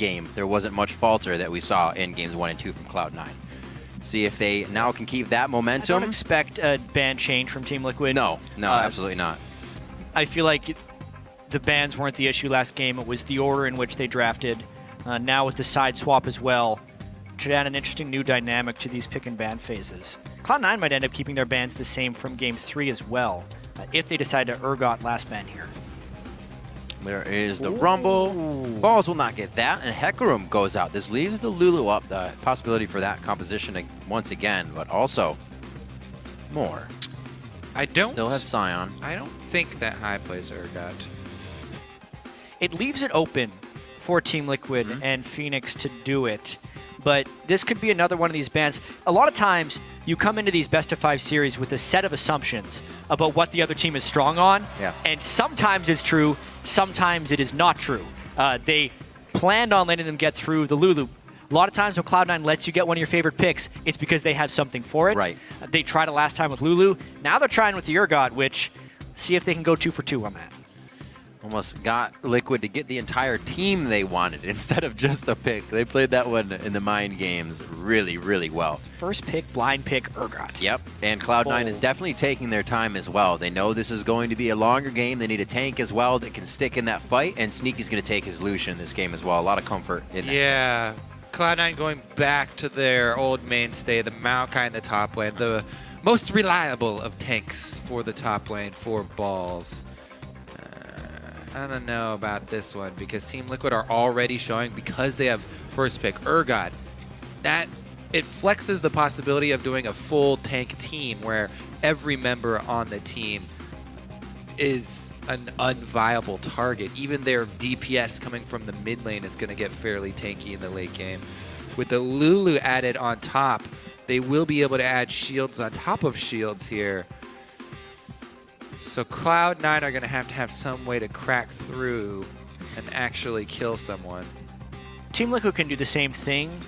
game, there wasn't much falter that we saw in games 1 and 2 from Cloud9. See if they now can keep that momentum. I don't expect a ban change from Team Liquid. No, absolutely not. I feel like the bans weren't the issue last game. It was the order in which they drafted. Now with the side swap as well, should add an interesting new dynamic to these pick and ban phases. Cloud9 might end up keeping their bans the same from Game 3 as well, if they decide to Urgot last ban here. There is the Rumble. Balls will not get that, and Hecarim goes out. This leaves the Lulu up, the possibility for that composition once again, but also more. I don't still have Sion. I don't think that High plays Urgot. It leaves it open for Team Liquid and Phoenix to do it. But this could be another one of these bans. A lot of times, you come into these best-of-5 series with a set of assumptions about what the other team is strong on. Yeah. And sometimes it's true, sometimes it is not true. They planned on letting them get through the Lulu. A lot of times when Cloud9 lets you get one of your favorite picks, it's because they have something for it. Right. They tried it last time with Lulu. Now they're trying with the Urgot, which, see if they can go 2 for 2 on that. Almost got Liquid to get the entire team they wanted instead of just a pick. They played that one in the mind games really, really well. First pick, blind pick, Urgot. Yep, and Cloud9 is definitely taking their time as well. They know this is going to be a longer game. They need a tank as well that can stick in that fight, and Sneaky's going to take his Lucian this game as well. A lot of comfort in that. Yeah, Cloud9 going back to their old mainstay, the Maokai in the top lane, the most reliable of tanks for the top lane for Balls. I don't know about this one because Team Liquid are already showing, because they have first pick Urgot, that it flexes the possibility of doing a full tank team where every member on the team is an unviable target. Even their DPS coming from the mid lane is going to get fairly tanky in the late game. With the Lulu added on top, they will be able to add shields on top of shields here. So Cloud9 are going to have some way to crack through and actually kill someone. Team Liquid can do the same thing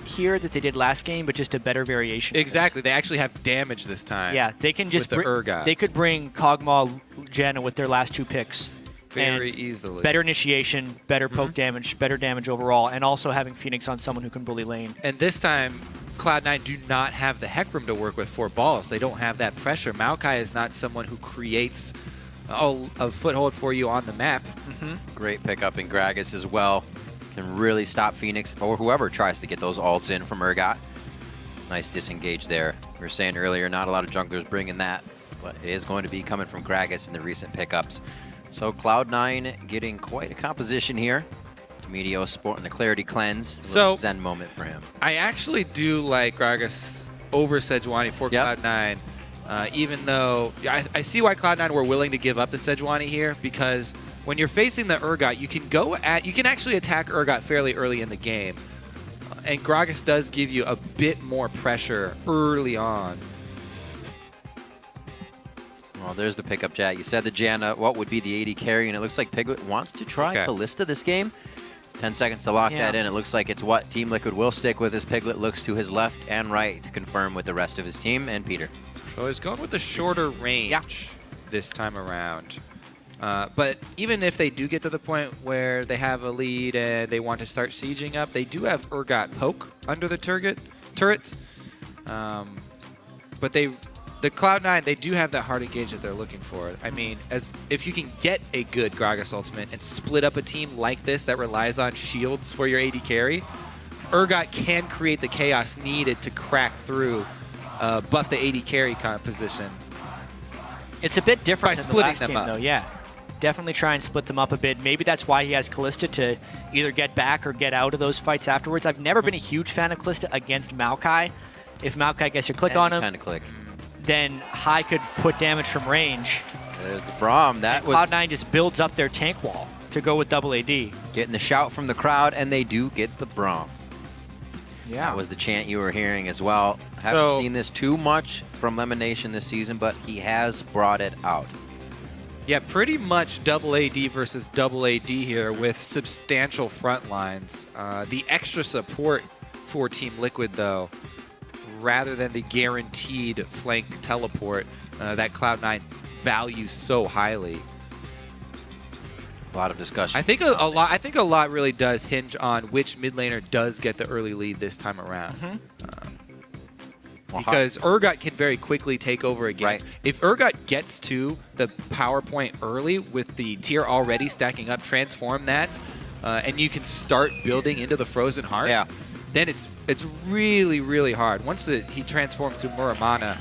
here that they did last game, but just a better variation. Exactly. They actually have damage this time. Yeah, they can just with the Urgot. They could bring Kog'Maw, Janna with their last 2 picks. Very easily. Better initiation, better poke damage, better damage overall, and also having Phoenix on someone who can bully lane. And this time, Cloud9 do not have the Hecarim to work with for Balls. They don't have that pressure. Maokai is not someone who creates a foothold for you on the map. Great pickup in Gragas as well. Can really stop Phoenix or whoever tries to get those ults in from Urgot. Nice disengage there. We were saying earlier, not a lot of junglers bringing that, but it is going to be coming from Gragas in the recent pickups. So Cloud9 getting quite a composition here. Meteor sporting the Clarity Cleanse. So Zen moment for him. I actually do like Gragas over Sejuani for Cloud9, even though I see why Cloud9 were willing to give up the Sejuani here, because when you're facing the Urgot, you can actually attack Urgot fairly early in the game, and Gragas does give you a bit more pressure early on. Well, there's the pickup, chat. You said the Janna, what would be the AD carry, and it looks like Piglet wants to try Ballista this game. 10 seconds to lock that in. It looks like it's what Team Liquid will stick with as Piglet looks to his left and right to confirm with the rest of his team. And Peter. So he's going with the shorter range this time around. But even if they do get to the point where they have a lead and they want to start sieging up, they do have Urgot poke under the turret. But the Cloud9, they do have that hard engage that they're looking for. I mean, if you can get a good Gragas ultimate and split up a team like this that relies on shields for your AD carry, Urgot can create the chaos needed to crack through, buff the AD carry composition. It's a bit different than the last game, up. though. Yeah, definitely try and split them up a bit. Maybe that's why he has Kalista to either get back or get out of those fights afterwards. I've never been a huge fan of Kalista against Maokai. If Maokai gets your click on him, kind of click. Then High could put damage from range. There's the Braum. That was Cloud9 just builds up their tank wall to go with double AD. Getting the shout from the crowd, and they do get the Braum. Yeah. That was the chant you were hearing as well. Haven't seen this too much from Lemonation this season, but he has brought it out. Yeah, pretty much double AD versus double AD here with substantial front lines. The extra support for Team Liquid, though, rather than the guaranteed flank teleport that Cloud9 values so highly. A lot of discussion. I think a lot really does hinge on which mid laner does get the early lead this time around. Because Urgot can very quickly take over a game. Right. If Urgot gets to the power point early with the tier already stacking up, transform that, and you can start building into the Frozen Heart, then it's really, really hard. Once he transforms to Muramana,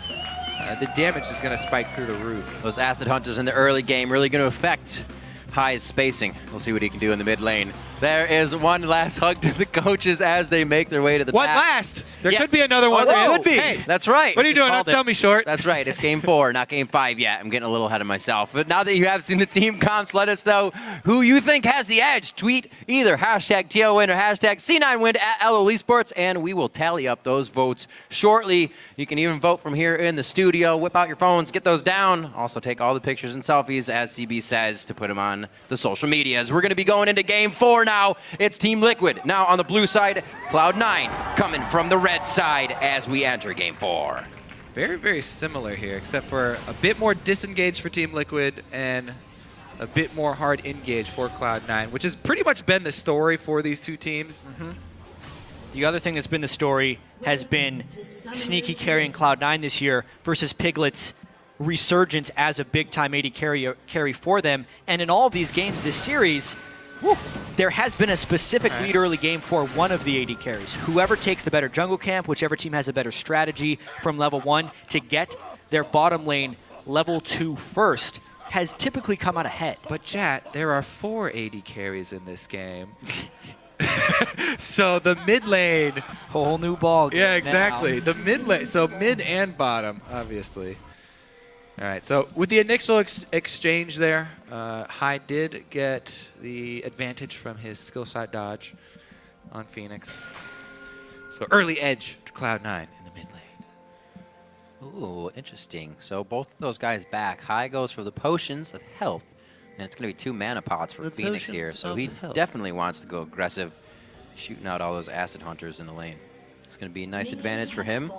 the damage is going to spike through the roof. Those Acid Hunters in the early game really going to affect High's spacing. We'll see what he can do in the mid lane. There is one last hug to the coaches as they make their way to the One back. last! There could be another one. There could be. Hey, that's right. what are you doing? Don't sell me short. That's right. It's game 4, not game 5 yet. I'm getting a little ahead of myself. But now that you have seen the team comps, let us know who you think has the edge. Tweet either hashtag TLWin or hashtag C9Win at LOL Esports, and we will tally up those votes shortly. You can even vote from here in the studio. Whip out your phones, get those down. Also take all the pictures and selfies, as CB says, to put them on the social medias. We're going to be going into game 4 now. It's Team Liquid. Now on the blue side, Cloud9 coming from the red side as we enter game 4. Very, very similar here, except for a bit more disengaged for Team Liquid and a bit more hard engage for Cloud9, which has pretty much been the story for these two teams. The other thing that's been the story has been Sneaky carrying Cloud9 this year versus Piglet's resurgence as a big-time AD carry for them. And in all of these games this series, there has been a specific lead early game for one of the AD carries. Whoever takes the better jungle camp, whichever team has a better strategy from level 1 to get their bottom lane level 2 first, has typically come out ahead. But chat, there are 4 AD carries in this game. So the mid lane, Whole new ball game. yeah, exactly. Now. The mid lane, so mid and bottom, obviously. All right, so with the initial exchange there, High did get the advantage from his skill shot dodge on Phoenix. So early edge to Cloud9 in the mid lane. Ooh, interesting. So both of those guys back. High goes for the potions of health, and it's going to be 2 mana pots for Phoenix here. So he definitely wants to go aggressive, shooting out all those Acid Hunters in the lane. It's going to be a nice advantage for him.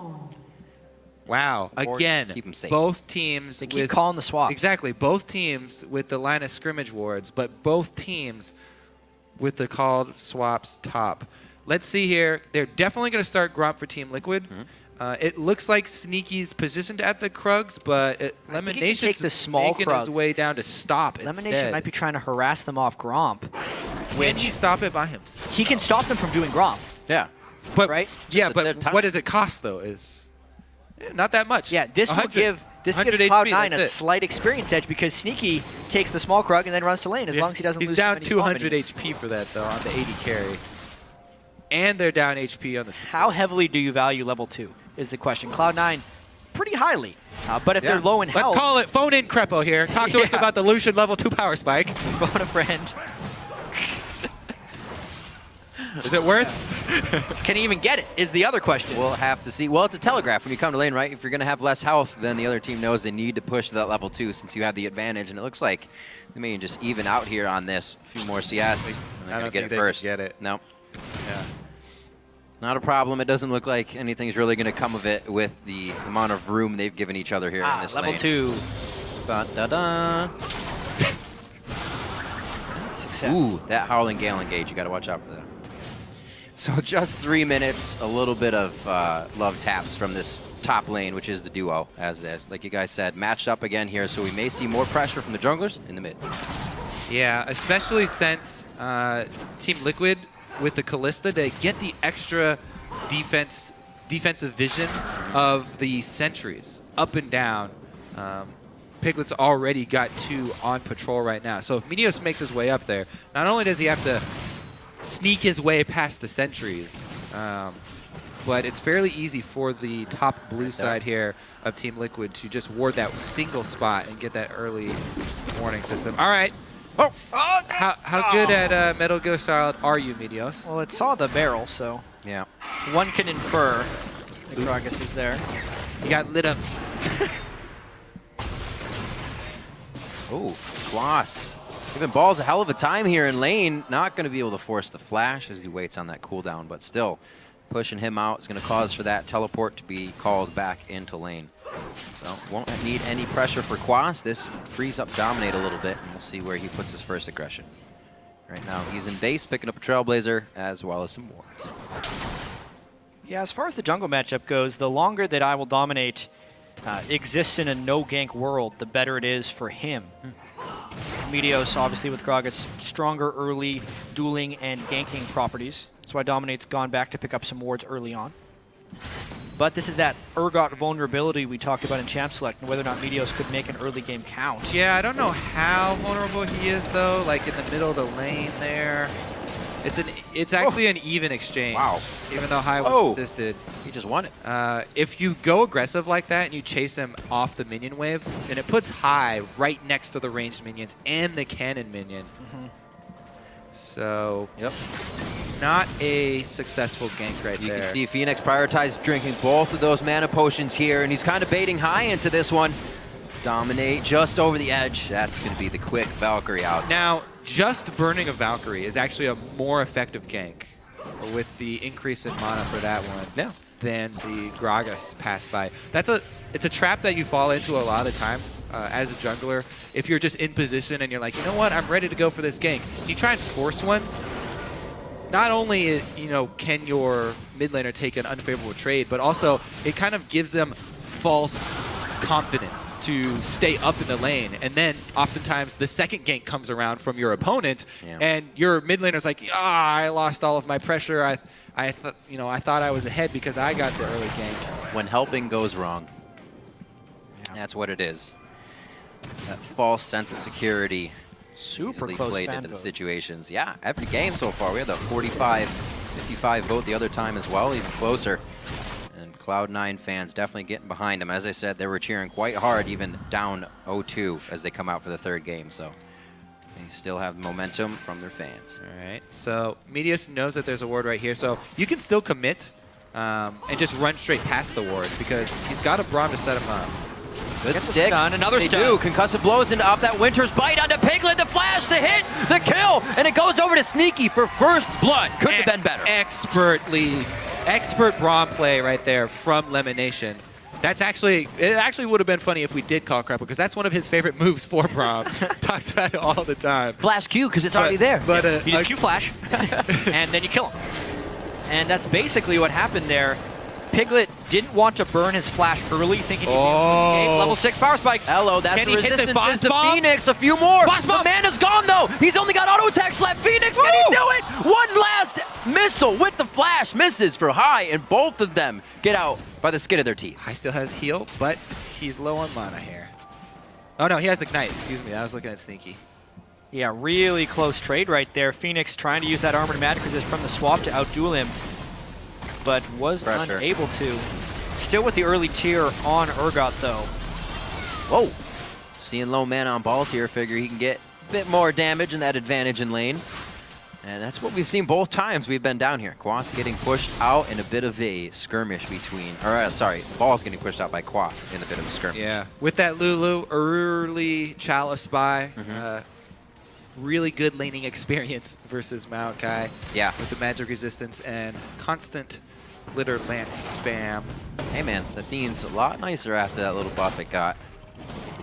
Wow, Or again, keep 'em safe. both teams They keep calling the swaps. Exactly, both teams with the line of scrimmage wards, but both teams with the called swaps top. Let's see here. They're definitely going to start Gromp for Team Liquid. It looks like Sneaky's positioned at the Krugs, but Lemonation's take the small making Krug. his way down to stop Lemonation instead. might be trying to harass them off Gromp. Can he stop it by himself? He can stop them from doing Gromp. Yeah. But, Right? Yeah, Just but the time. what does it cost, though, is not that much. Yeah, this will 100 give gives 100 HP, Cloud9 that's a it. slight experience edge because Sneaky takes the small Krug and then runs to lane as long as he doesn't He's lose down too many 200 combos. HP for that, though, on the 80 carry. And they're down HP on the support. How heavily do you value level 2 is the question. Cloud9, pretty highly. But if they're low in health, Let's call it phone in Crepo here. Talk to us Yeah. about the Lucian level 2 power spike. phone a friend. Is it worth? Can he even get it is the other question. We'll have to see. Well, it's a telegraph when you come to lane, right? If you're going to have less health, then the other team knows they need to push to that level 2 since you have the advantage. And it looks like they may just even out here on this. A few more CS, and they're going to get it first. Get it. No. Yeah. Not a problem. It doesn't look like anything's really going to come of it with the amount of room they've given each other here in this level lane. 2. Dun, dun, dun. Success. Ooh, that Howling Gale engage. You got to watch out for that. So just 3 minutes, a little bit of love taps from this top lane, which is the duo, as like you guys said, matched up again here. So we may see more pressure from the junglers in the mid. Yeah, especially since Team Liquid with the Kalista, they get the extra defensive vision of the sentries up and down. Piglet's already got 2 on patrol right now. So if Meteos makes his way up there, not only does he have to sneak his way past the sentries, but it's fairly easy for the top blue side here of Team Liquid to just ward that single spot and get that early warning system. All right. Oh! How good at Metal Gear Solid are you, Meteos? Well, it saw the barrel, so Yeah. one can infer the Gragas is there. You got lit up. Oh, Gloss. Giving Balls a hell of a time here in lane. Not going to be able to force the flash as he waits on that cooldown, but still pushing him out is going to cause for that teleport to be called back into lane. So won't need any pressure for Quas. This frees up Dominate a little bit, and we'll see where he puts his first aggression. Right now, he's in base, picking up a Trailblazer, as well as some wards. Yeah, as far as the jungle matchup goes, the longer that I Will Dominate exists in a no-gank world, the better it is for him. Meteos, obviously, with Gragas, stronger early dueling and ganking properties. That's why Dominate's gone back to pick up some wards early on. But this is that Urgot vulnerability we talked about in Champ Select, and whether or not Meteos could make an early game count. Yeah, I don't know how vulnerable he is, though, like in the middle of the lane there. It's actually an even exchange. Wow. Even though High was resisted. He just won it. If you go aggressive like that and you chase him off the minion wave, then it puts High right next to the ranged minions and the cannon minion. So, not a successful gank right there. You can see Phoenix prioritize drinking both of those mana potions here, and he's kind of baiting High into this one. Dominate just over the edge. That's going to be the quick Valkyrie out. Now, just burning a Valkyrie is actually a more effective gank with the increase in mana for that one than the Gragas pass by. It's a trap that you fall into a lot of times as a jungler. If you're just in position and you're like, you know what, I'm ready to go for this gank. You try and force one. Not only can your mid laner take an unfavorable trade, but also it kind of gives them false confidence to stay up in the lane, and then oftentimes the second gank comes around from your opponent, and your mid laner's like, I lost all of my pressure. I thought I was ahead because I got the early gank. When helping goes wrong, that's what it is. That false sense of security, Super easily close played fan into the vote. situations. Yeah, every game so far. We had the 45-55 vote the other time as well, even closer. And Cloud9 fans definitely getting behind him. As I said, they were cheering quite hard, even down 0-2 as they come out for the third game. So they still have momentum from their fans. All right. So Meteos knows that there's a ward right here, so you can still commit and just run straight past the ward because he's got a Braum to set him up. Good Gets a stick. stun, another they stun. do. Concussive blows into off that Winter's Bite onto Piglet. The flash, the hit, the kill, and it goes over to Sneaky for first blood. Couldn't have been better. Expert Braum play right there from Lemonation. It actually would have been funny if we did call Crapple, because that's one of his favorite moves for Braum. Talks about it all the time. Flash Q, because it's already there. But You just Q flash, and then you kill him. And that's basically what happened there. Piglet didn't want to burn his flash early, thinking he'd be able to escape. Level 6 power spikes. Hello, that's Can the he hit the resistance boss is the bomb? Phoenix. A few more. Boss bomb. The mana's gone, though. He's only got auto attacks left. Phoenix, can he do it? One last missile with the flash. Misses for High, and both of them get out by the skin of their teeth. High still has heal, but he's low on mana here. Oh, no, he has Ignite. Excuse me. I was looking at Sneaky. Yeah, really close trade right there. Phoenix trying to use that Armored Magic Resist from the swap to outduel him, but was Pressure. unable to. Still with the early tier on Urgot, though. Whoa. Seeing low mana on balls here, figure he can get a bit more damage and that advantage in lane. And that's what we've seen both times we've been down here. Quas getting pushed out in a bit of a skirmish between, Ball's getting pushed out by Quas in a bit of a skirmish. Yeah, with that Lulu early Chalice buy, really good laning experience versus Maokai. Yeah. With the magic resistance and constant glitter lance spam. Hey man, the Fiend's a lot nicer after that little buff it got.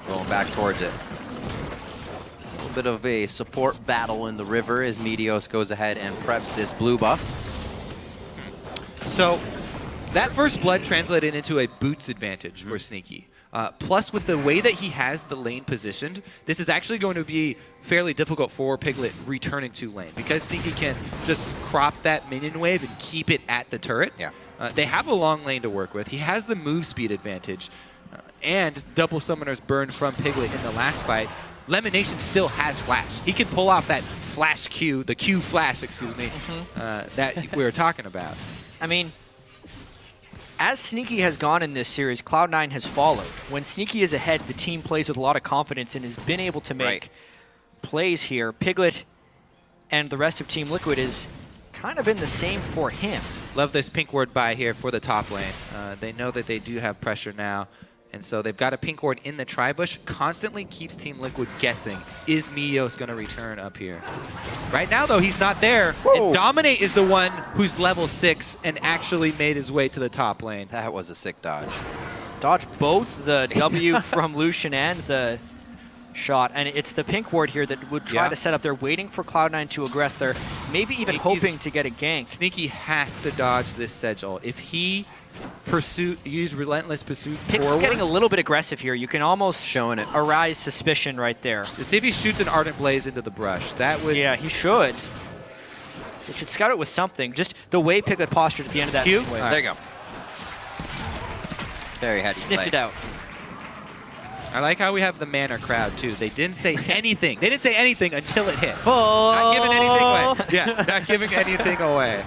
Going back towards it. A little bit of a support battle in the river as Meteos goes ahead and preps this blue buff. So that first blood translated into a boots advantage for Sneaky. Plus, with the way that he has the lane positioned, this is actually going to be fairly difficult for Piglet returning to lane because Sneaky can just crop that minion wave and keep it at the turret. Yeah. They have a long lane to work with. He has the move speed advantage and double summoners burned from Piglet in the last fight. Lemonation still has flash. He can pull off that flash Q, the Q flash, excuse me, that we were talking about. I mean, as Sneaky has gone in this series, Cloud9 has followed. When Sneaky is ahead, the team plays with a lot of confidence and has been able to make plays here. Piglet and the rest of Team Liquid is kind of been the same for him. Love this pink ward buy here for the top lane. They know that they do have pressure now, and so they've got a pink ward in the tri-bush. Constantly keeps Team Liquid guessing, is Meteos going to return up here? Right now, though, he's not there. And Dominate is the one who's level 6 and actually made his way to the top lane. That was a sick dodge. Dodge both the W from Lucian and the shot. And it's the pink ward here that would try to set up. They're waiting for Cloud9 to aggress there, maybe even hoping to get a gank. Sneaky has to dodge this Sedge ult. If he use relentless pursuit forward. Getting a little bit aggressive here. You can almost showing it. Arise suspicion right there. Let's see if he shoots an Ardent Blaze into the brush. That would. Yeah, he should. He should scout it with something. Just the way Piglet postured at the end of that. Q? There you go. Very heady Sniffed play. it out. I like how we have the Manor crowd too. They didn't say anything. They didn't say anything until it hit. Oh. Not giving anything away. Yeah, not giving anything away.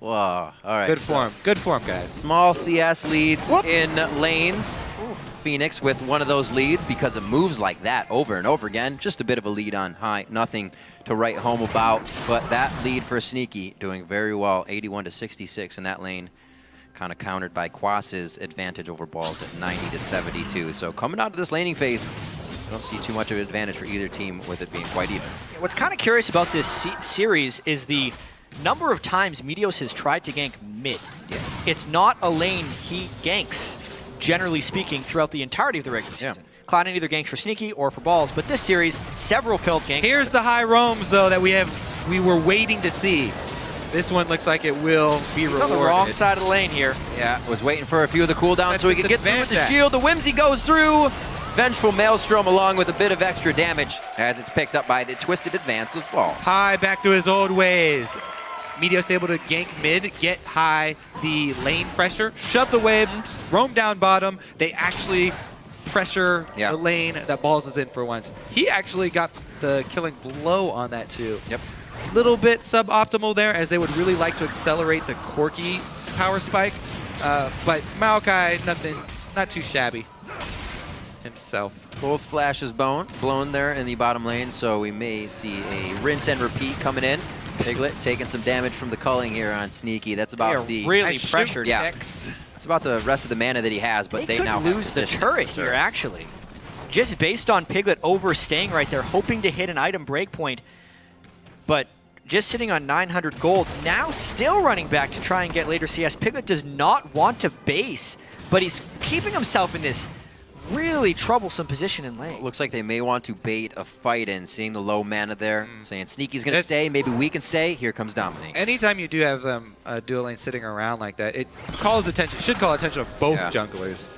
Whoa. All right. Good form. Good form, guys. Small CS leads in lanes. Phoenix with one of those leads because of moves like that over and over again. Just a bit of a lead on high. Nothing to write home about. But that lead for Sneaky doing very well. 81 to 66 in that lane. Kind of countered by Quas's advantage over balls at 90 to 72. So coming out of this laning phase, I don't see too much of an advantage for either team with it being quite even. What's kind of curious about this series is the number of times Meteos has tried to gank mid. Yeah. It's not a lane he ganks, generally speaking, throughout the entirety of the regular season. Cloud9 either ganks for Sneaky or for balls, but this series, several failed ganks. Here's the high roams, though, that we were waiting to see. This one looks like it will be rewarded. He's on the wrong side of the lane here. Yeah, was waiting for a few of the cooldowns so he could get through with the Vanjack. shield. The Whimsy goes through. Vengeful Maelstrom along with a bit of extra damage as it's picked up by the twisted advance of ball. High back to his old ways. Meteos able to gank mid, get high the lane pressure, shove the wave, roam down bottom. They actually pressure the lane that Balls is in for once. He actually got the killing blow on that too. Yep. Little bit suboptimal there, as they would really like to accelerate the Corki power spike. But Maokai, not too shabby himself. Both flashes blown there in the bottom lane, so we may see a rinse and repeat coming in. Piglet taking some damage from the culling here on Sneaky. That's about the really pressured. Yeah, it's about the rest of the mana that he has, but they now lose the turret here actually, just based on Piglet overstaying right there, hoping to hit an item breakpoint, but just sitting on 900 gold. Now still running back to try and get later CS. Piglet does not want to base, but he's keeping himself in this really troublesome position in lane. Looks like they may want to bait a fight in, seeing the low mana there, saying Sneaky's going to stay, maybe we can stay. Here comes Dominic. Anytime you do have dual lane sitting around like that, it calls attention, should call attention of both junglers.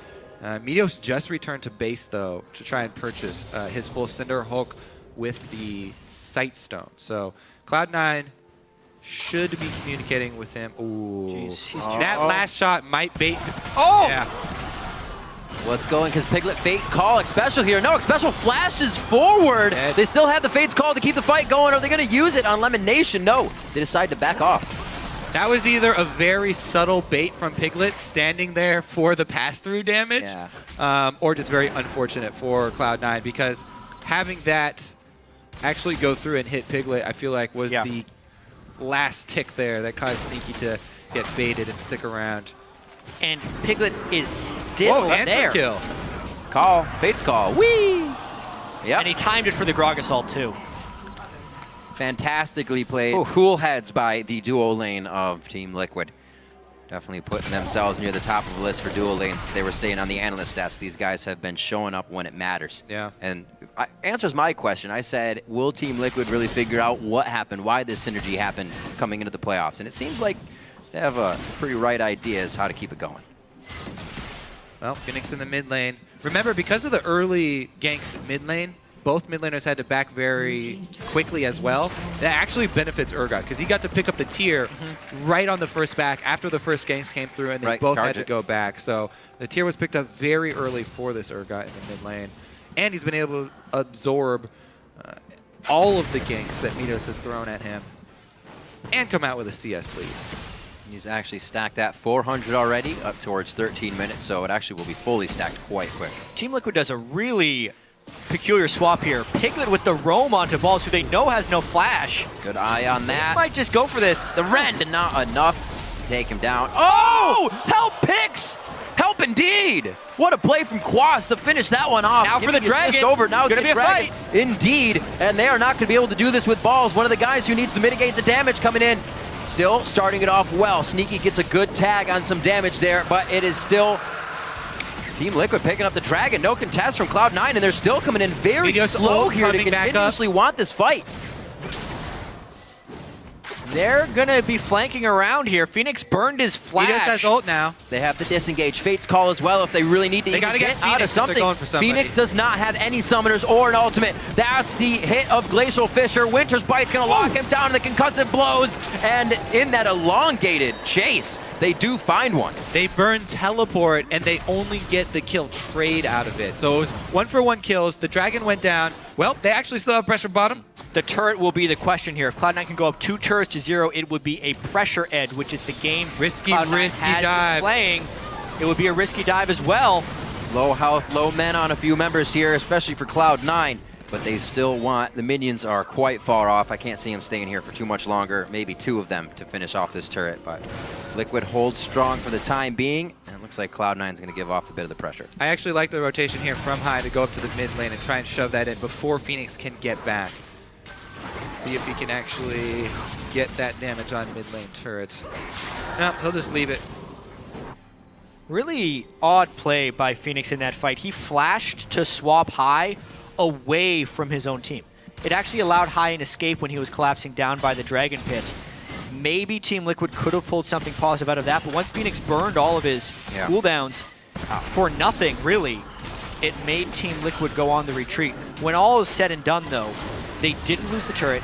Meteos just returned to base, though, to try and purchase his full Cinder Hulk with the Sight Stone. So Cloud9 should be communicating with him. Ooh. Jeez, that last shot might bait. Oh! Yeah. What's going? Because Piglet Fate Call Special here. No, Special flashes forward. They still have the Fate's Call to keep the fight going. Are they going to use it on Lemon Nation? No, they decide to back off. That was either a very subtle bait from Piglet standing there for the pass-through damage, or just very unfortunate for Cloud9, because having that actually go through and hit Piglet, I feel like was the last tick there that caused Sneaky to get baited and stick around. And Piglet is still there. Kill. Call. Fate's Call. Whee! Yep. And he timed it for the Grog Assault too. Fantastically played. Cool heads by the duo lane of Team Liquid. Definitely putting themselves near the top of the list for duo lanes. They were saying on the analyst desk, these guys have been showing up when it matters. Yeah. And answers my question. I said, will Team Liquid really figure out what happened, why this synergy happened coming into the playoffs? And it seems like they have a pretty right ideas how to keep it going. Well, Phoenix in the mid lane. Remember, because of the early ganks mid lane, both mid laners had to back very quickly as well. That actually benefits Urgot, because he got to pick up the tier right on the first back after the first ganks came through, and they both had to go back. So the tier was picked up very early for this Urgot in the mid lane. And he's been able to absorb all of the ganks that Meteos has thrown at him and come out with a CS lead. He's actually stacked that 400 already, up towards 13 minutes, so it actually will be fully stacked quite quick. Team Liquid does a really peculiar swap here. Piglet with the roam onto Balls, who they know has no flash. Good eye on that. They might just go for this. The Rend, not enough to take him down. Oh! Help picks! Help indeed! What a play from Quas to finish that one off. Now for the Dragon. Over. Now gonna be a fight. Indeed, and they are not going to be able to do this with Balls. One of the guys who needs to mitigate the damage coming in. Still starting it off well. Sneaky gets a good tag on some damage there, but it is still Team Liquid picking up the Dragon. No contest from Cloud9, and they're still coming in very Meteos slow here to coming back up. continuously want this fight. They're going to be flanking around here. Phoenix burned his flash. Meteos has ult now. They have the disengage. Fate's call as well if they really need to They even gotta get get out of Phoenix if they're something. going for somebody. Phoenix does not have any summoners or an ultimate. That's the hit of Glacial Fissure. Winter's Bite's going to lock him down in the concussive blows. And in that elongated chase, they do find one. They burn teleport, and they only get the kill trade out of it. So it was 1-for-1 kills. The Dragon went down. Well, they actually still have pressure bottom. The turret will be the question here. If Cloud9 can go up 2 turrets to 0, it would be a pressure edge, which is the game Risky Cloud9 has been dive. playing. It would be a risky dive as well. Low health, low mana on a few members here, especially for Cloud9. But they still want, the minions are quite far off. I can't see them staying here for too much longer. Maybe 2 of them to finish off this turret. But Liquid holds strong for the time being. And it looks like Cloud9 is going to give off a bit of the pressure. I actually like the rotation here from high to go up to the mid lane and try and shove that in before Phoenix can get back. See if he can actually get that damage on mid lane turrets. No, he'll just leave it. Really odd play by Phoenix in that fight. He flashed to swap high away from his own team. It actually allowed High an escape when he was collapsing down by the Dragon Pit. Maybe Team Liquid could have pulled something positive out of that, but once Phoenix burned all of his cooldowns for nothing, really, it made Team Liquid go on the retreat. When all is said and done, though, they didn't lose the turret,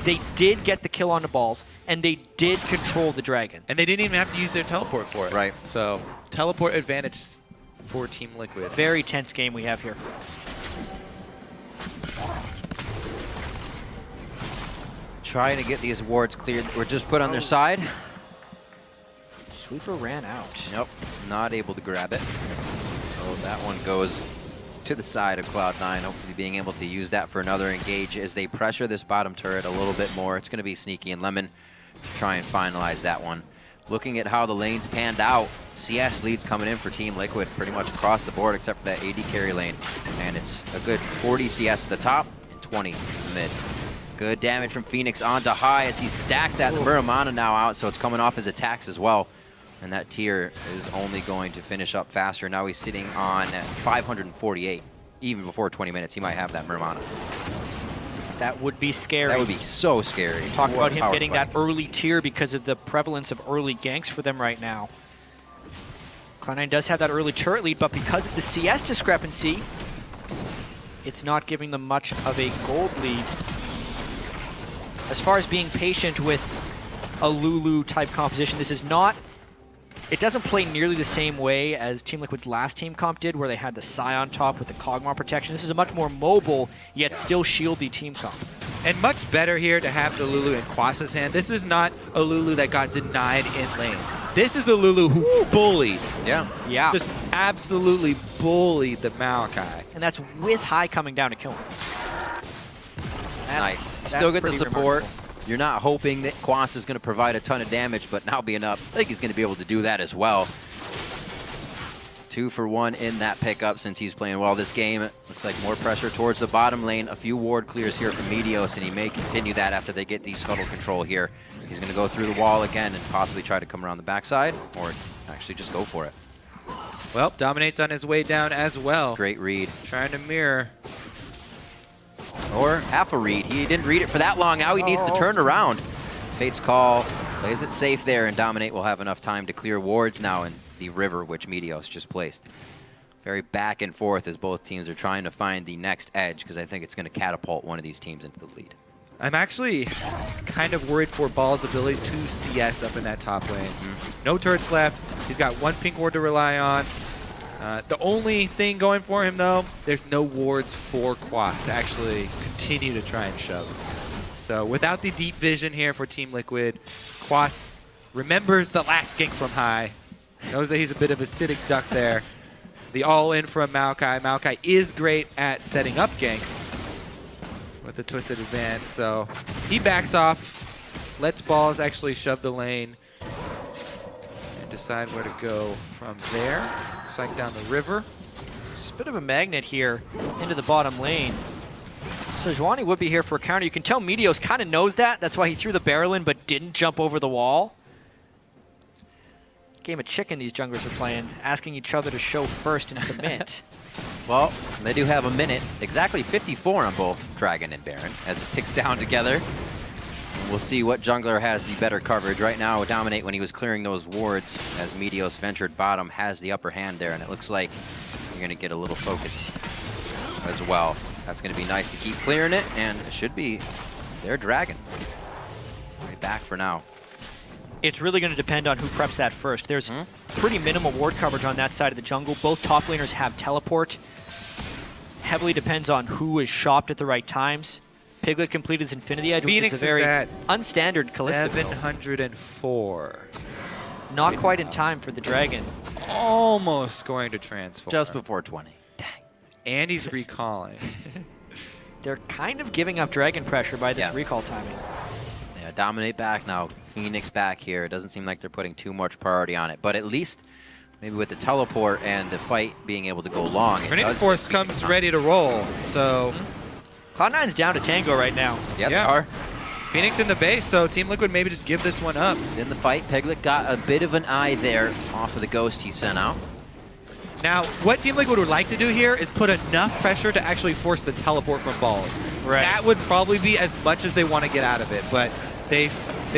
they did get the kill on the balls, and they did control the Dragon. And they didn't even have to use their teleport for it. Right. So, teleport advantage for Team Liquid. Very tense game we have here. Trying to get these wards cleared. We're just put on their side. Sweeper ran out. Nope, not able to grab it. So that one goes to the side of Cloud9, hopefully being able to use that for another engage as they pressure this bottom turret a little bit more. It's going to be Sneaky and Lemon to try and finalize that one. Looking at how the lanes panned out, CS leads coming in for Team Liquid pretty much across the board except for that AD carry lane. And it's a good 40 CS at the top and 20 in the mid. Good damage from Phoenix onto High as he stacks that Muramana now out, so it's coming off his attacks as well. And that tier is only going to finish up faster. Now he's sitting on 548. Even before 20 minutes, he might have that Muramana. That would be scary. That would be so scary. Talk about him Power getting spike. that early tier because of the prevalence of early ganks for them right now. Cloud9 does have that early turret lead, but because of the CS discrepancy, it's not giving them much of a gold lead. As far as being patient with a Lulu type composition, this is not, it doesn't play nearly the same way as Team Liquid's last team comp did, where they had the Psy on top with the Kog'Maw protection. This is a much more mobile, yet still shieldy team comp. And much better here to have the Lulu in Quasa's hand. This is not a Lulu that got denied in lane. This is a Lulu who bullied. Yeah. Yeah. Just absolutely bullied the Maokai. And that's with High coming down to kill him. Nice. Still get the support. You're not hoping that Quas is going to provide a ton of damage, but now being up, I think he's going to be able to do that as well. 2 for 1 in that pickup since he's playing well this game. Looks like more pressure towards the bottom lane. A few ward clears here from Meteos, and he may continue that after they get the scuttle control here. He's going to go through the wall again and possibly try to come around the backside, or actually just go for it. Well, Dominate's on his way down as well. Great read. Trying to mirror. Or half a read. He didn't read it for that long. Now he needs to turn around. Fate's call plays it safe there, and Dominate will have enough time to clear wards now in the river, which Meteos just placed. Very back and forth as both teams are trying to find the next edge, because I think it's going to catapult one of these teams into the lead. I'm actually kind of worried for Ball's ability to CS up in that top lane. No turrets left. He's got 1 pink ward to rely on. The only thing going for him, though, there's no wards for Quas to actually continue to try and shove. So without the deep vision here for Team Liquid, Quas remembers the last gank from High. Knows that he's a bit of a acidic duck there. The all-in from Maokai. Maokai is great at setting up ganks with the twisted advance. So he backs off, lets Balls actually shove the lane, and decide where to go from there. Looks like down the river. It's a bit of a magnet here into the bottom lane. Sejuani would be here for a counter. You can tell Meteos kind of knows that. That's why he threw the barrel in but didn't jump over the wall. Game of chicken these junglers are playing, asking each other to show first and commit. Well, they do have a minute, exactly 54 on both Dragon and Baron, as it ticks down together. We'll see what jungler has the better coverage. Right now, Dominate, when he was clearing those wards, as Meteos ventured bottom, has the upper hand there, and it looks like you're going to get a little focus as well. That's going to be nice to keep clearing it, and it should be their Dragon. Right back for now. It's really going to depend on who preps that first. There's pretty minimal ward coverage on that side of the jungle. Both top laners have teleport. Heavily depends on who is shopped at the right times. Piglet completed his Infinity Edge, which is a very unstandard Kalista build. 704. Not quite in time for the Dragon. Almost going to transform. Just before 20. Dang. And he's recalling. They're kind of giving up Dragon pressure by this recall timing. Yeah, Dominate back now. Phoenix back here. It doesn't seem like they're putting too much priority on it, but at least maybe with the teleport and the fight being able to go long, Grenade Force comes ready to roll, so... Cloud9's down to tango right now. Yep, they are. Phoenix in the base, so Team Liquid maybe just give this one up. In the fight, Piglet got a bit of an eye there off of the ghost he sent out. Now, what Team Liquid would like to do here is put enough pressure to actually force the teleport from balls. Right. That would probably be as much as they want to get out of it, but they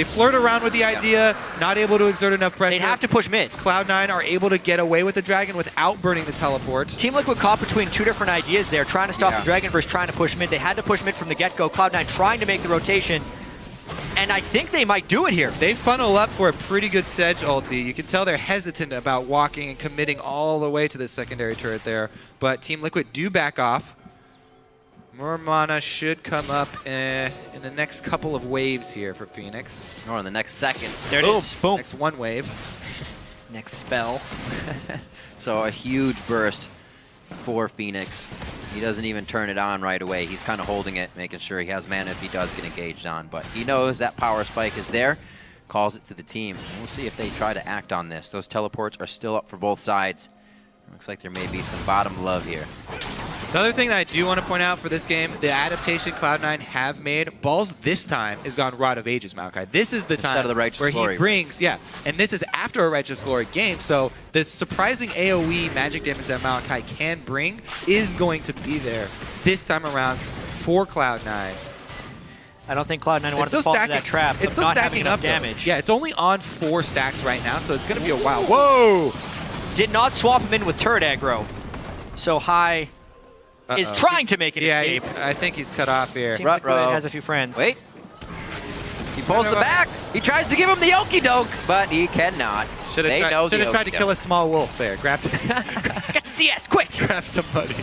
flirt around with the idea, not able to exert enough pressure. They'd have to push mid. Cloud9 are able to get away with the Dragon without burning the teleport. Team Liquid caught between two different ideas there, trying to stop the Dragon versus trying to push mid. They had to push mid from the get-go. Cloud9 trying to make the rotation, and I think they might do it here. They funnel up for a pretty good Sedge ulti. You can tell they're hesitant about walking and committing all the way to the secondary turret there, but Team Liquid do back off. More mana should come up in the next couple of waves here for Phoenix. Or in the next second. There it is. Boom. Next one wave. Next spell. So a huge burst for Phoenix. He doesn't even turn it on right away. He's kind of holding it, making sure he has mana if he does get engaged on. But he knows that power spike is there, calls it to the team. And we'll see if they try to act on this. Those teleports are still up for both sides. Looks like there may be some bottom love here. The other thing that I do want to point out for this game, the adaptation Cloud9 have made, Balls this time is gone Rod of Ages, Maokai. This is the time of the Righteous where Glory. he brings, and this is after a Righteous Glory game, so the surprising AoE magic damage that Maokai can bring is going to be there this time around for Cloud9. I don't think Cloud9 wanted to fall into that trap It's of not having stacking enough up, though. damage. Yeah, it's only on 4 stacks right now, so it's going to be a while. Whoa! Did not swap him in with turret aggro. So High is trying to make an escape. I think he's cut off here. Team Liquid has a few friends. Wait. He pulls the back. He tries to give him the okie doke, but he cannot. Should have tried to kill a small wolf there. Grabbed CS, quick! Grab somebody.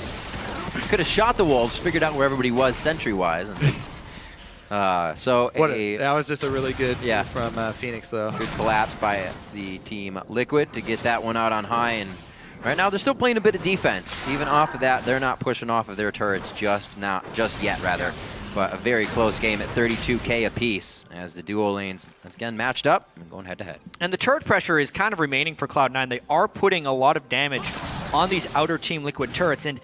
Could have shot the wolves, figured out where everybody was sentry-wise. That was just a really good move from Phoenix, though. Good collapse by the Team Liquid to get that one out on High. And right now, they're still playing a bit of defense. Even off of that, they're not pushing off of their turrets just yet, rather. But a very close game at 32K apiece as the duo lanes, again, matched up and going head-to-head. And the turret pressure is kind of remaining for Cloud9. They are putting a lot of damage on these outer Team Liquid turrets, and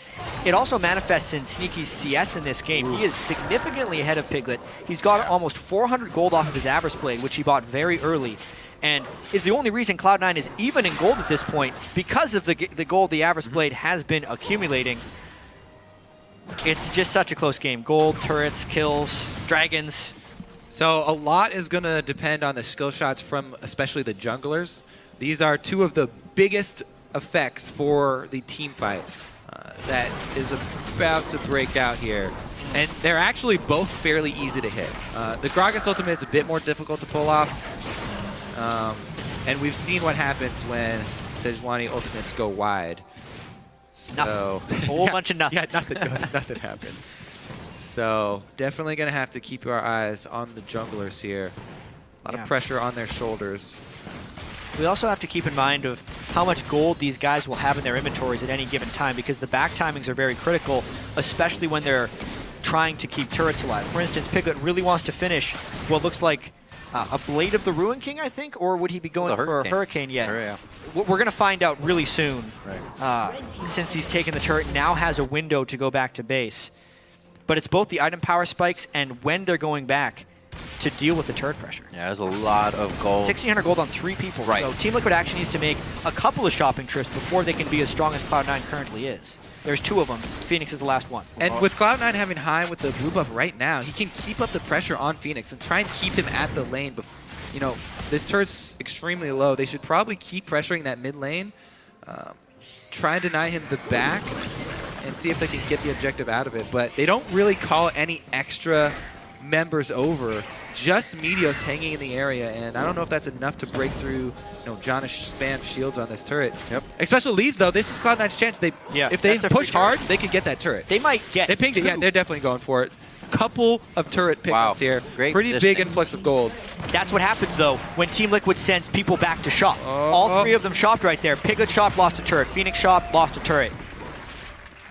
it also manifests in Sneaky's CS in this game. He is significantly ahead of Piglet. He's got almost 400 gold off of his Avarice Blade, which he bought very early, and is the only reason Cloud9 is even in gold at this point because of the gold the Avarice Blade has been accumulating. It's just such a close game. Gold, turrets, kills, dragons. So a lot is going to depend on the skill shots from especially the junglers. These are two of the biggest effects for the team fight that is about to break out here. And they're actually both fairly easy to hit. The Gragas ultimate is a bit more difficult to pull off. And we've seen what happens when Sejuani ultimates go wide. So, a whole bunch of nothing. Yeah, nothing happens. So definitely going to have to keep our eyes on the junglers here. A lot of pressure on their shoulders. We also have to keep in mind of how much gold these guys will have in their inventories at any given time, because the back timings are very critical, especially when they're trying to keep turrets alive. For instance, Piglet really wants to finish what looks like a Blade of the Ruin King, I think, or would he be going for a Hurricane yet? Yeah. We're going to find out really soon. Right. Since he's taken the turret, now has a window to go back to base. But it's both the item power spikes and when they're going back. to deal with the turret pressure. Yeah, there's a lot of gold. 1,600 gold on 3 people. Right. So Team Liquid actually needs to make a couple of shopping trips before they can be as strong as Cloud9 currently is. There's 2 of them. Phoenix is the last one. And with Cloud9 having high with the blue buff right now, he can keep up the pressure on Phoenix and try and keep him at the lane. You know, this turret's extremely low. They should probably keep pressuring that mid lane, try and deny him the back, and see if they can get the objective out of it. But they don't really call any extra members over, just Meteos hanging in the area, and I don't know if that's enough to break through, Janish spam shields on this turret. Yep. Especially leaves though, this is Cloud9's chance. If they push hard, they could get that turret. They might get They pinged it, yeah, they're definitely going for it. Couple of turret pickups here. Great Pretty big influx of gold. That's what happens though when Team Liquid sends people back to shop. All 3 of them shopped right there. Piglet shop, lost a turret. Phoenix shop, lost a turret.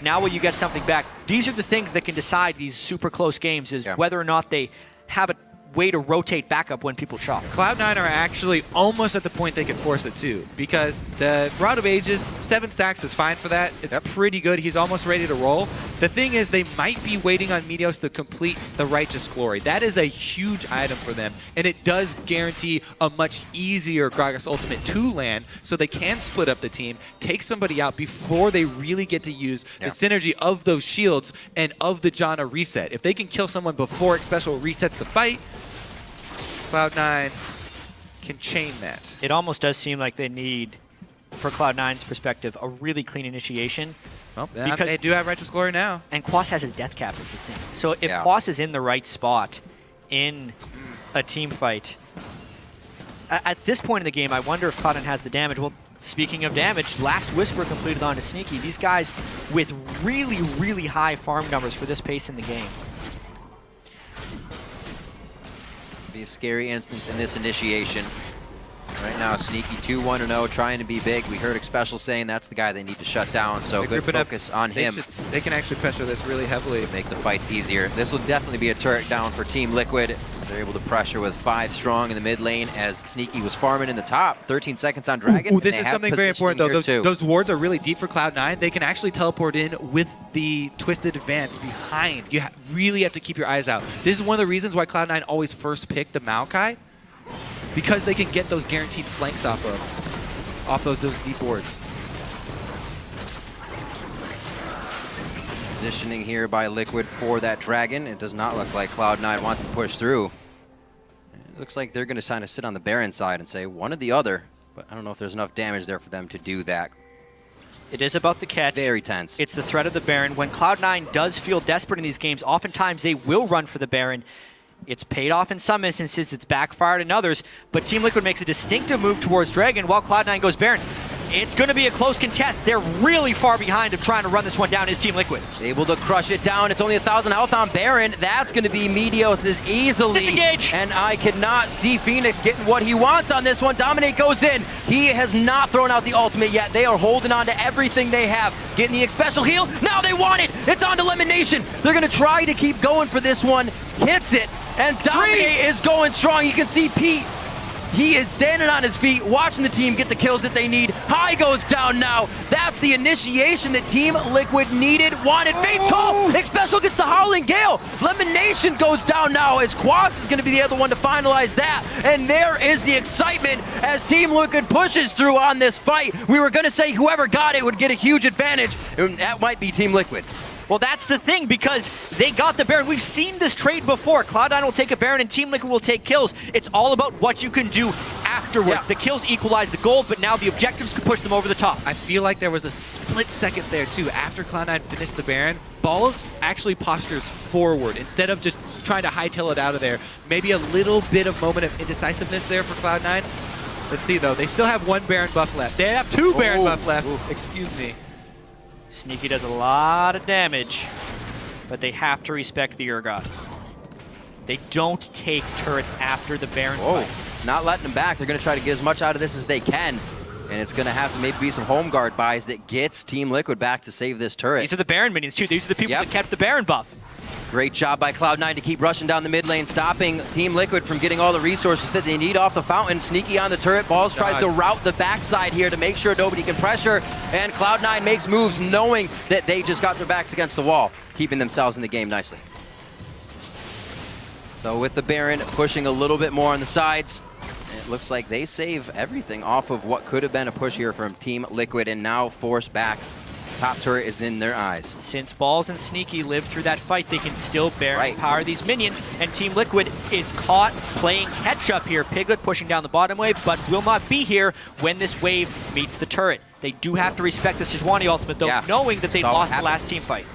Now will you get something back? These are the things that can decide these super close games, is whether or not they have a way to rotate back up when people shop. Cloud9 are actually almost at the point they can force it too, because the Rod of Ages, 7 stacks is fine for that. It's pretty good. He's almost ready to roll. The thing is, they might be waiting on Meteos to complete the Righteous Glory. That is a huge item for them, and it does guarantee a much easier Gragas Ultimate to land, so they can split up the team, take somebody out before they really get to use the synergy of those shields and of the Janna reset. If they can kill someone before Xpecial resets the fight, Cloud9 can chain that. It almost does seem like they need, for Cloud9's perspective, a really clean initiation. Well, because they do have Righteous Glory now. And Quas has his death cap is the thing. So if Quas is in the right spot in a team fight, at this point in the game, I wonder if Cloud9 has the damage. Well, speaking of damage, Last Whisper completed onto Sneaky. These guys with really, really high farm numbers for this pace in the game. Be a scary instance in this initiation. Right now, Sneaky 2-1-0, trying to be big. We heard Xpecial saying that's the guy they need to shut down, so good focus on him. They can actually pressure this really heavily. Make the fights easier. This will definitely be a turret down for Team Liquid. They're able to pressure with 5 strong in the mid lane as Sneaky was farming in the top. 13 seconds on Dragon. This is something very important though. Those wards are really deep for Cloud9. They can actually teleport in with the Twisted Advance behind. You really have to keep your eyes out. This is one of the reasons why Cloud9 always first pick the Maokai, because they can get those guaranteed flanks off of those deep wards. Positioning here by Liquid for that Dragon. It does not look like Cloud9 wants to push through. It looks like they're going to kind of sit on the Baron side and say one or the other, but I don't know if there's enough damage there for them to do that. It is about the catch. Very tense. It's the threat of the Baron. When Cloud9 does feel desperate in these games, oftentimes they will run for the Baron. It's paid off in some instances, it's backfired in others, but Team Liquid makes a distinctive move towards Dragon while Cloud9 goes Baron. It's going to be a close contest. They're really far behind of trying to run this one down, is Team Liquid. Able to crush it down. It's only 1,000 health on Baron. That's going to be Meteos' easily. Disengage. And I cannot see Phoenix getting what he wants on this one. Dominate goes in. He has not thrown out the ultimate yet. They are holding on to everything they have. Getting the Xpecial heal. Now they want it. It's on to Elimination. They're going to try to keep going for this one. Hits it. And Dominate is going strong. You can see Pete. He is standing on his feet, watching the team get the kills that they need. High goes down now. That's the initiation that Team Liquid needed, wanted. Fate's call. Xpecial gets the Howling Gale. Elimination goes down now as Quas is going to be the other one to finalize that. And there is the excitement as Team Liquid pushes through on this fight. We were going to say whoever got it would get a huge advantage, and that might be Team Liquid. Well, that's the thing, because they got the Baron. We've seen this trade before. Cloud9 will take a Baron and Team Liquid will take kills. It's all about what you can do afterwards. Yeah. The kills equalize the gold, but now the objectives can push them over the top. I feel like there was a split second there, too. After Cloud9 finished the Baron, Balls actually postures forward instead of just trying to hightail it out of there. Maybe a little bit of moment of indecisiveness there for Cloud9. Let's see, though. They still have 1 Baron buff left. They have 2 Baron buff left. Excuse me. Sneaky does a lot of damage, but they have to respect the Urgot. They don't take turrets after the Baron fight. Not letting them back. They're going to try to get as much out of this as they can. And it's going to have to maybe be some home guard buys that gets Team Liquid back to save this turret. These are the Baron minions, too. These are the people that kept the Baron buff. Great job by Cloud9 to keep rushing down the mid lane, stopping Team Liquid from getting all the resources that they need off the fountain. Sneaky on the turret. Balls tries to route the backside here to make sure nobody can pressure. And Cloud9 makes moves knowing that they just got their backs against the wall, keeping themselves in the game nicely. So with the Baron pushing a little bit more on the sides, it looks like they save everything off of what could have been a push here from Team Liquid, and now forced back. Top turret is in their eyes. Since Balls and Sneaky lived through that fight, they can still Baron power these minions, and Team Liquid is caught playing catch-up here. Piglet pushing down the bottom wave, but will not be here when this wave meets the turret. They do have to respect the Sejuani ultimate, though, knowing that they lost the last team fight.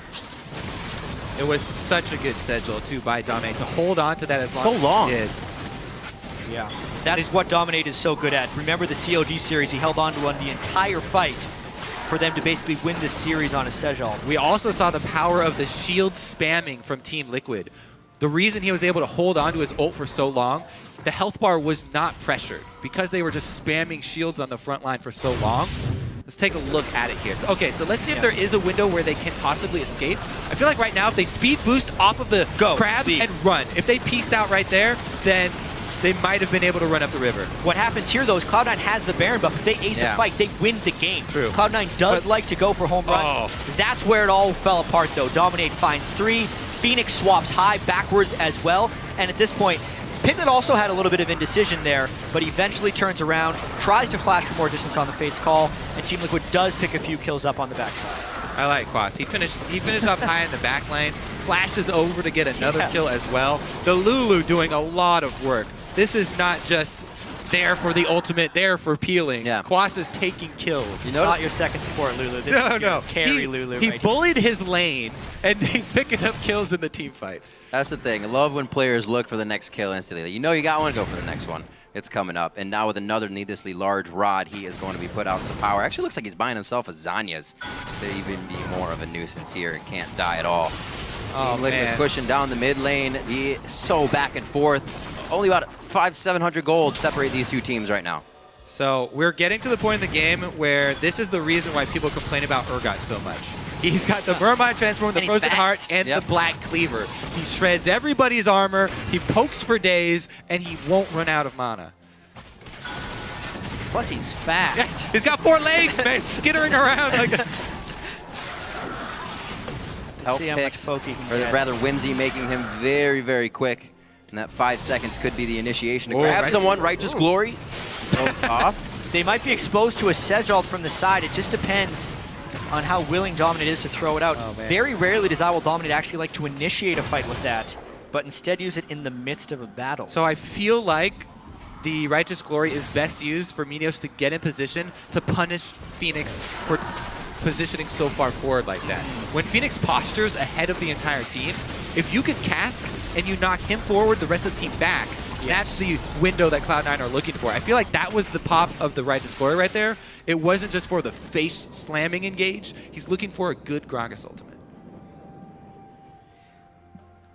It was such a good schedule, too, by Dominate to hold on to that as long as he did. Yeah, that is what Dominate is so good at. Remember the COG series, he held on to the entire fight for them to basically win this series on a Sejal. We also saw the power of the shield spamming from Team Liquid. The reason he was able to hold on to his ult for so long, the health bar was not pressured because they were just spamming shields on the front line for so long. Let's take a look at it here. So, okay, so let's see if there is a window where they can possibly escape. I feel like right now, if they speed boost off of the crab and run, if they pieced out right there, then they might have been able to run up the river. What happens here, though, is Cloud9 has the Baron buff. If they ace a fight, they win the game. True. Cloud9 does like to go for home runs. That's where it all fell apart, though. Dominate finds 3. Phoenix swaps high backwards as well. And at this point, Piglet also had a little bit of indecision there, but eventually turns around, tries to flash for more distance on the Fate's call, and Team Liquid does pick a few kills up on the backside. I like Quas. He finished up high in the back lane, flashes over to get another kill as well. The Lulu doing a lot of work. This is not just there for the ultimate, there for peeling. Quas is taking kills. You know, not your second support, Lulu. This is carry Lulu. He bullied his lane, and he's picking up kills in the team fights. That's the thing. I love when players look for the next kill instantly. You know you got one, go for the next one. It's coming up. And now with another needlessly large rod, he is going to be put out some power. Actually looks like he's buying himself a Zanya's to even be more of a nuisance here and can't die at all. Oh, man. Pushing down the mid lane. So back and forth. Only about 500-700 gold separate these two teams right now. So we're getting to the point in the game where this is the reason why people complain about Urgot so much. He's got the Vermine Transform, the Frozen Heart, and the Black Cleaver. He shreds everybody's armor, he pokes for days, and he won't run out of mana. Plus he's fast. Yeah, he's got 4 legs, man, skittering around like a... Help picks, or rather Whimsy making him very, very quick. And that 5 seconds could be the initiation to grab someone. Righteous Glory goes off. They might be exposed to a Sejal from the side. It just depends on how willing Dominate is to throw it out. Very rarely does Owl Dominate actually like to initiate a fight with that, but instead use it in the midst of a battle. So I feel like the Righteous Glory is best used for Minios to get in position to punish Phoenix for positioning so far forward like that. When Phoenix postures ahead of the entire team, if you can cast and you knock him forward, the rest of the team back, that's the window that Cloud9 are looking for. I feel like that was the pop of the Righteous Glory right there. It wasn't just for the face slamming engage. He's looking for a good Gragas ultimate.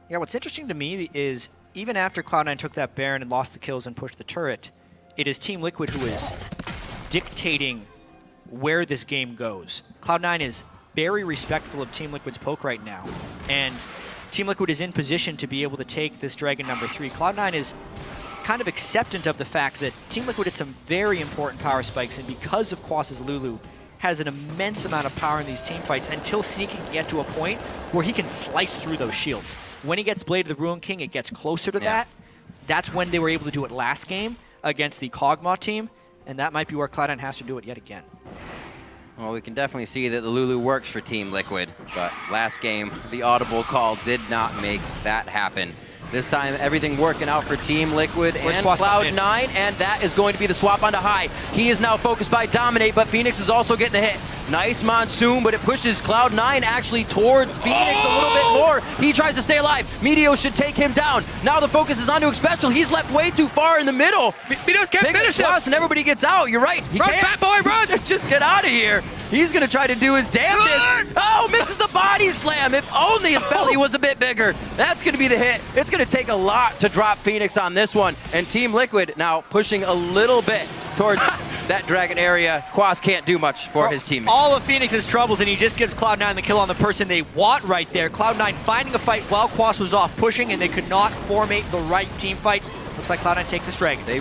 Yeah, what's interesting to me is even after Cloud9 took that Baron and lost the kills and pushed the turret, it is Team Liquid who is dictating where this game goes. Cloud9 is very respectful of Team Liquid's poke right now, and Team Liquid is in position to be able to take this Dragon number 3. Cloud9 is kind of acceptant of the fact that Team Liquid did some very important power spikes, and because of Quas's Lulu, has an immense amount of power in these team fights until Sneaky can get to a point where he can slice through those shields. When he gets Blade of the Ruin King, it gets closer to that. That's when they were able to do it last game against the Kog'Maw team, and that might be where Cloud9 has to do it yet again. Well, we can definitely see that the Lulu works for Team Liquid, but last game, the audible call did not make that happen. This time, everything working out for Team Liquid and Cloud9, and that is going to be the swap onto high. He is now focused by Dominate, but Phoenix is also getting the hit. Nice Monsoon, but it pushes Cloud9 actually towards Phoenix a little bit more. He tries to stay alive. Meteos should take him down. Now the focus is onto Expectial. He's left way too far in the middle. Meteos can't finish him. And everybody gets out. You're right. He run, can't. Fat Boy, run! Just get out of here. He's going to try to do his damnedest. Oh, misses the body slam. If only his belly was a bit bigger. That's going to be the hit. It's going to take a lot to drop Phoenix on this one. And Team Liquid now pushing a little bit towards that Dragon area. Quas can't do much for his team. All of Phoenix's troubles, and he just gives Cloud9 the kill on the person they want right there. Cloud9 finding a fight while Quas was off pushing, and they could not formate the right team fight. Looks like Cloud9 takes this Dragon. They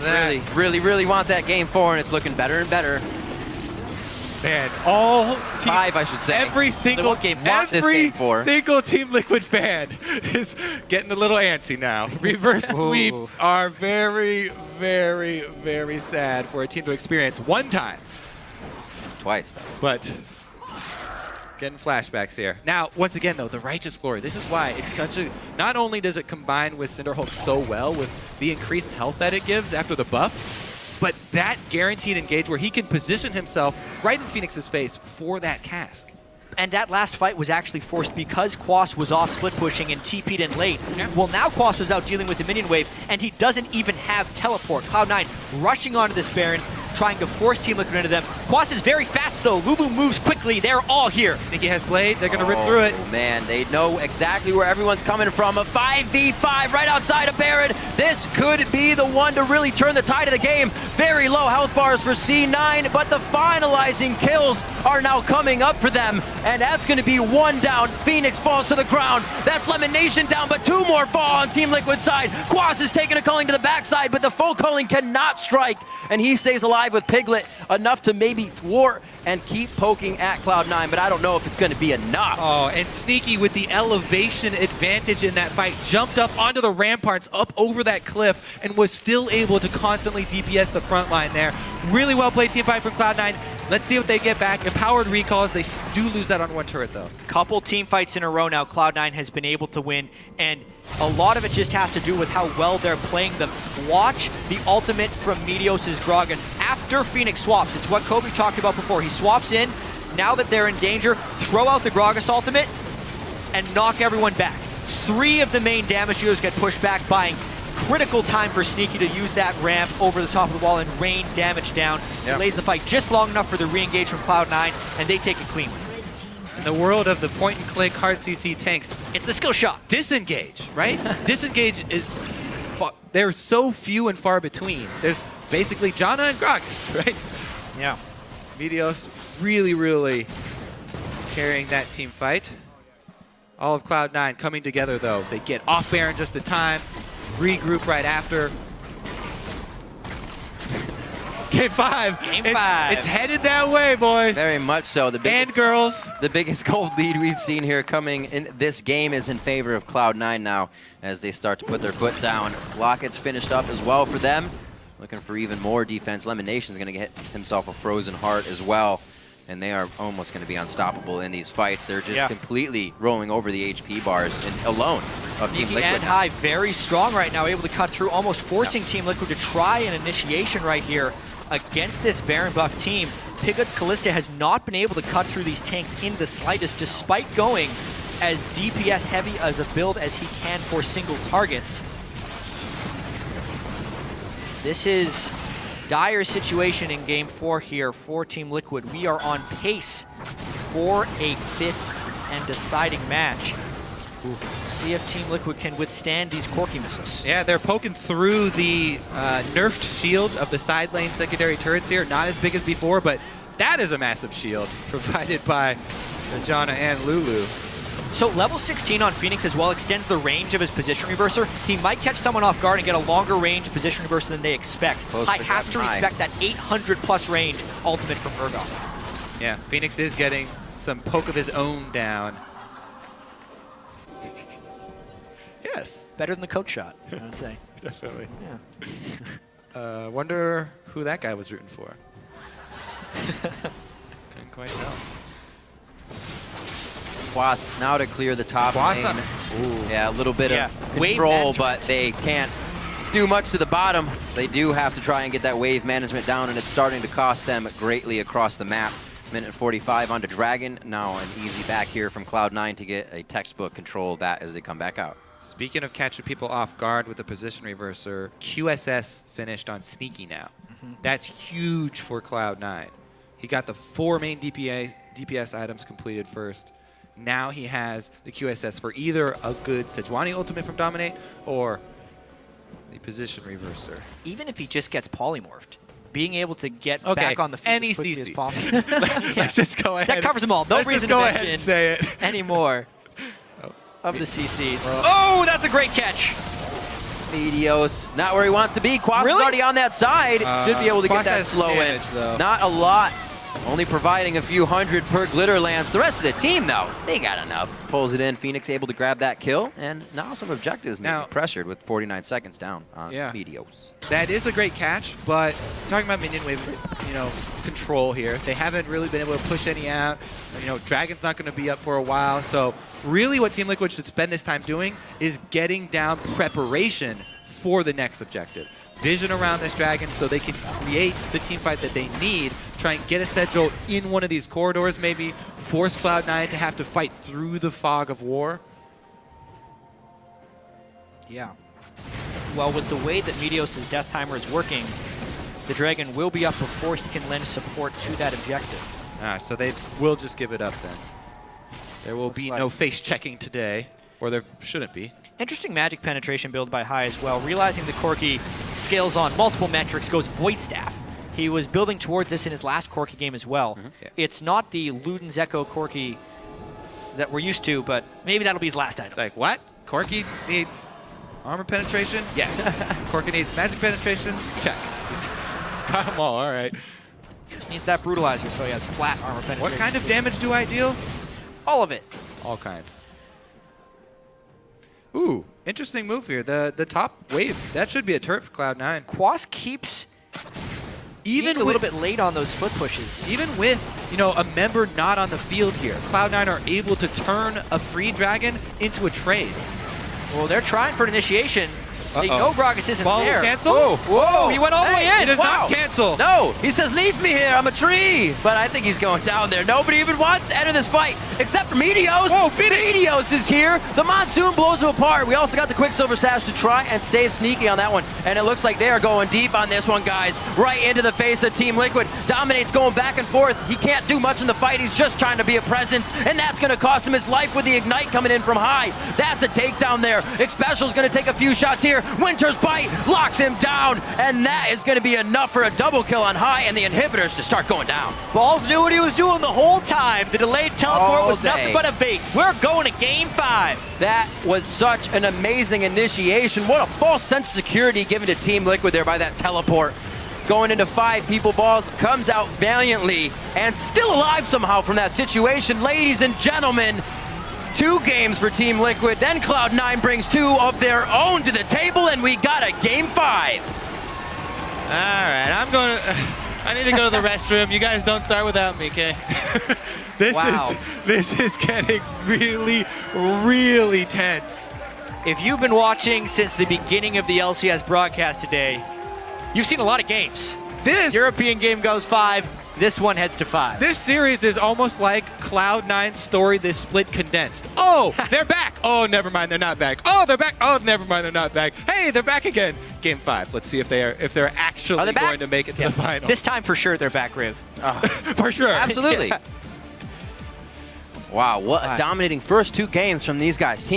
really want that game 4, and it's looking better and better. Man, all team, 5, I should say. every single what game? Watch this game for. single Team Liquid fan is getting a little antsy now. Reverse sweeps are very, very, very sad for a team to experience one time, Twice, though. but getting flashbacks here. Now, once again, though, the Righteous Glory. This is why it's such a. Not only does it combine with Cinderhulk so well with the increased health that it gives after the buff, but that guaranteed engage where he can position himself right in Phoenix's face for that cask. And that last fight was actually forced because Quas was off split pushing and TP'd in late. Yeah. Well, now Quas was out dealing with the minion wave, and he doesn't even have teleport. Cloud9 rushing onto this Baron, trying to force Team Liquid into them. Quas is very fast, though. Lulu moves quickly. They're all here. Sneaky has Blade. They're going to rip through it. Oh, man, they know exactly where everyone's coming from. A 5v5 right outside of Baron. This could be the one to really turn the tide of the game. Very low health bars for C9, but the finalizing kills are now coming up for them. And that's going to be 1 down. Phoenix falls to the ground. That's Lemon Nation down, but 2 more fall on Team Liquid side. Quas is taking a culling to the backside, but the full culling cannot strike. And he stays alive with Piglet, enough to maybe thwart and keep poking at Cloud9, but I don't know if it's going to be enough. Oh, and Sneaky with the elevation advantage in that fight jumped up onto the ramparts up over that cliff and was still able to constantly DPS the front line there. Really well played team fight from Cloud9. Let's see what they get back. Empowered recalls, they do lose that on one turret though. Couple team fights in a row now, Cloud9 has been able to win, and a lot of it just has to do with how well they're playing them. Watch the ultimate from Meteos' Gragas after Phoenix swaps. It's what Kobe talked about before. He swaps in, now that they're in danger, throw out the Gragas ultimate and knock everyone back. 3 of the main damage dealers get pushed back, buying critical time for Sneaky to use that ramp over the top of the wall and rain damage down. Yep. Delays the fight just long enough for the re-engage from Cloud9, and they take it clean. In the world of the point-and-click hard CC tanks, It's the skill shot. disengage, right? Disengage is, they're so few and far between. There's basically Janna and Gragas, right? Yeah. Meteos really, really carrying that team fight. All of Cloud9 coming together though. They get off Baron just in time, regroup right after. Game 5. Game 5. It's headed that way, boys. Very much so. The biggest, And girls. The biggest gold lead we've seen here coming in this game is in favor of Cloud9 now as they start to put their foot down. Locket's finished up as well for them. Looking for even more defense. Lemon Nation's going to get himself a frozen heart as well. And they are almost going to be unstoppable in these fights. They're just completely rolling over the HP bars and alone of Team Sneaky Liquid. and High very strong right now, able to cut through, almost forcing Team Liquid to try an initiation right here against this Baron buff team. Piglet's Callista has not been able to cut through these tanks in the slightest, despite going as DPS heavy as a build as he can for single targets. This is dire situation in Game 4 here for Team Liquid. We are on pace for a 5th and deciding match. See if Team Liquid can withstand these Corki missiles. Yeah, they're poking through the nerfed shield of the side lane secondary turrets here. Not as big as before, but that is a massive shield provided by Janna and Lulu. So level 16 on Phoenix as well extends the range of his position reverser. He might catch someone off guard and get a longer range position reverser than they expect. Close High to has to grabbing respect that 800 plus range ultimate from Urgot. Yeah, Phoenix is getting some poke of his own down. Yes. Better than the coach shot, I would say. Definitely. Yeah. Wonder who that guy was rooting for. Couldn't quite tell. Quas now to clear the top lane. Yeah, a little bit of Wave control, management. but they can't do much to the bottom. They do have to try and get that wave management down, and it's starting to cost them greatly across the map. Minute 45 onto Dragon. Now an easy back here from Cloud9 to get a textbook control of that as they come back out. Speaking of catching people off guard with the position reverser, QSS finished on Sneaky now. That's huge for Cloud9. He got the 4 main DPS items completed first. Now he has the QSS for either a good Sejuani ultimate from Dominate or the position reverser. Even if he just gets polymorphed, being able to get back on the field any as quickly as CC. possible. Let's just go ahead. That covers them all. No Let's reason just go to ahead and mention say it. anymore of the CCs. Well. Oh, that's a great catch. Meteos, not where he wants to be. Quas Really? is already on that side. Should be able to Quas get that has slow in. damage, though. Not a lot Only providing a few hundred per glitter lance. The rest of the team, though, they got enough. Pulls it in. Phoenix able to grab that kill, and now some objectives may Now- be pressured with 49 seconds down on Yeah. Meteos. That is a great catch, but talking about minion wave, control here. They haven't really been able to push any out. Dragon's not going to be up for a while. So really what Team Liquid should spend this time doing is getting down preparation for the next objective. Vision around this Dragon so they can create the team fight that they need, try and get a Sedgel in one of these corridors maybe, force Cloud9 to have to fight through the fog of war. Yeah. Well, with the way that Meteos' death timer is working, the Dragon will be up before he can lend support to that objective. So they will just give it up then. There will be no face checking today, or there shouldn't be. Interesting magic penetration build by High as well. Realizing the Corki scales on multiple metrics, goes Void Staff. He was building towards this in his last Corki game as well. Yeah. It's not the Luden's Echo Corki that we're used to, but maybe that'll be his last item. It's like, what? Corki needs armor penetration? Yes. Corki needs magic penetration? Check. Got them all right. Just needs that Brutalizer so he has flat armor penetration. What kind of damage do I deal? All of it. All kinds. Ooh, interesting move here. The top wave, that should be a turret for Cloud9. Quas keeps Even being a little bit late on those split pushes. Even with, a member not on the field here, Cloud9 are able to turn a free dragon into a trade. Well, they're trying for an initiation. They know Gragas isn't Ball there. cancel? Whoa. He went all the way in. He does wow. not cancel. No, he says, leave me here, I'm a tree. But I think he's going down there. Nobody even wants to enter this fight except for Meteos. Whoa, Meteos is here. The Monsoon blows him apart. We also got the Quicksilver Sash to try and save Sneaky on that one. And it looks like they are going deep on this one, guys. Right into the face of Team Liquid. Dominate's going back and forth. He can't do much in the fight. He's just trying to be a presence. And that's going to cost him his life with the Ignite coming in from High. That's a takedown there. Xpecial's going to take a few shots here. Winter's Bite locks him down, and that is going to be enough for a double kill on High and the inhibitors to start going down. Balls knew what he was doing the whole time. The delayed teleport All was nothing day. but a bait. We're going to game 5. That was such an amazing initiation. What a false sense of security given to Team Liquid there by that teleport. Going into 5 people balls, comes out valiantly and still alive somehow from that situation. Ladies and gentlemen, 2 games for Team Liquid, then Cloud9 brings 2 of their own to the table, and we got a game 5. All right, I need to go to the restroom. You guys don't start without me, okay? This is getting really, really tense. If you've been watching since the beginning of the LCS broadcast today, you've seen a lot of games. This European game goes 5. This one heads to 5. This series is almost like Cloud9's story, this split condensed. Oh, they're back. Oh, never mind, they're not back. Oh, they're back. Oh, never mind, they're not back. Hey, they're back again. Game 5. Let's see if they're actually they back? going to make it to the final. This time for sure they're back, Riv. for sure. Absolutely. Wow, what a dominating first 2 games from these guys. Team